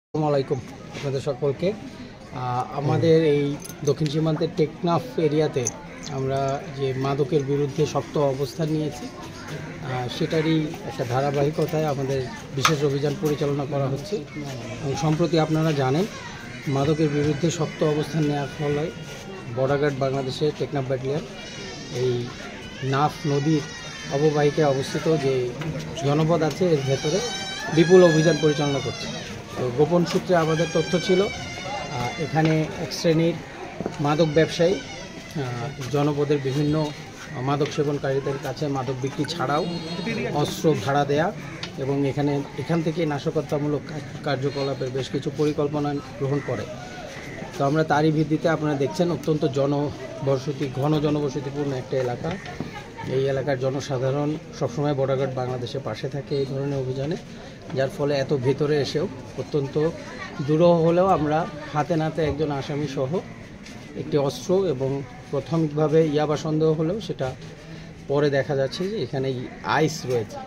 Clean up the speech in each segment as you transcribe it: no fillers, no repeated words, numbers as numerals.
আসসালামু আলাইকুম আপনাদের সকলকে। আমাদের এই দক্ষিণ সীমান্তের টেকনাফ এরিয়াতে আমরা যে মাদকের বিরুদ্ধে শক্ত অবস্থান নিয়েছি, সেটারই একটা ধারাবাহিকতায় আমাদের বিশেষ অভিযান পরিচালনা করা হচ্ছে। এবং সম্প্রতি আপনারা জানেন, মাদকের বিরুদ্ধে শক্ত অবস্থান নেওয়ার ফলে বর্ডার গার্ড বাংলাদেশের টেকনাফ ব্যাটালিয়ন এই নাফ নদীর অববাহিকায় অবস্থিত যে জনপদ আছে এর ভেতরে বিপুল অভিযান পরিচালনা করছে। তো গোপন সূত্রে আমাদের তথ্য ছিল এখানে এক শ্রেণীর মাদক ব্যবসায়ী জনপদের বিভিন্ন মাদক সেবনকারীদের কাছে মাদক বিক্রি ছাড়াও অস্ত্র ভাড়া দেয়া এবং এখান থেকে নাশকতামূলক কার্যকলাপের বেশ কিছু পরিকল্পনা গ্রহণ করে। তো আমরা তারই ভিত্তিতে আপনারা দেখছেন অত্যন্ত ঘন জনবসতিপূর্ণ একটা এলাকা। এই এলাকার জনসাধারণ সবসময় বর্ডার গার্ড বাংলাদেশের পাশে থাকে এই ধরনের অভিযানে, যার ফলে এত ভেতরে এসেও অত্যন্ত দুরূহ হলেও আমরা হাতে নাতে একজন আসামি সহ একটি অস্ত্র এবং প্রাথমিকভাবে ইয়াবা সন্দেহ হলেও সেটা পরে দেখা যাচ্ছে যে এখানে আইস রয়েছে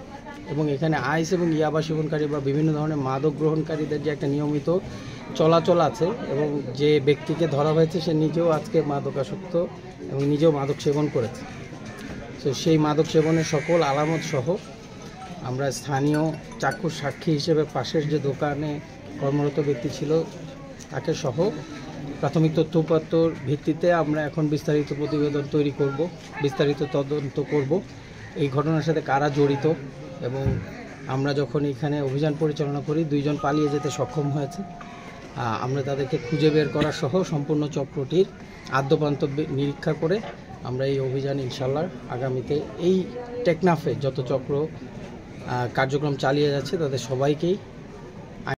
এবং এখানে আইস এবং ইয়াবা সেবনকারী বা বিভিন্ন ধরনের মাদক গ্রহণকারীদের যে একটা নিয়মিত চলাচল আছে এবং যে ব্যক্তিকে ধরা হয়েছে সে নিজেও আজকে মাদকাসক্ত এবং নিজেও মাদক সেবন করেছে। তো সেই মাদক সেবনের সকল আলামত সহ আমরা স্থানীয় চাক্ষুষ সাক্ষী হিসেবে পাশের যে দোকানে কর্মরত ব্যক্তি ছিল তাকে সহ প্রাথমিক তথ্যপত্রর ভিত্তিতে আমরা এখন বিস্তারিত প্রতিবেদন তৈরি করব, বিস্তারিত তদন্ত করব এই ঘটনার সাথে কারা জড়িত। এবং আমরা যখন এখানে অভিযান পরিচালনা করি, দুইজন পালিয়ে যেতে সক্ষম হয়েছে। আমরা তাদেরকে খুঁজে বের করা সহ সম্পূর্ণ চক্রটির আদ্যপান্ত নিরীক্ষা করে আমরা এই অভিযান ইনশাল্লাহ আগামীতে এই টেকনাফে যত চক্র কার্যক্রম চালিয়ে যাচ্ছে তাদের সবাইকেই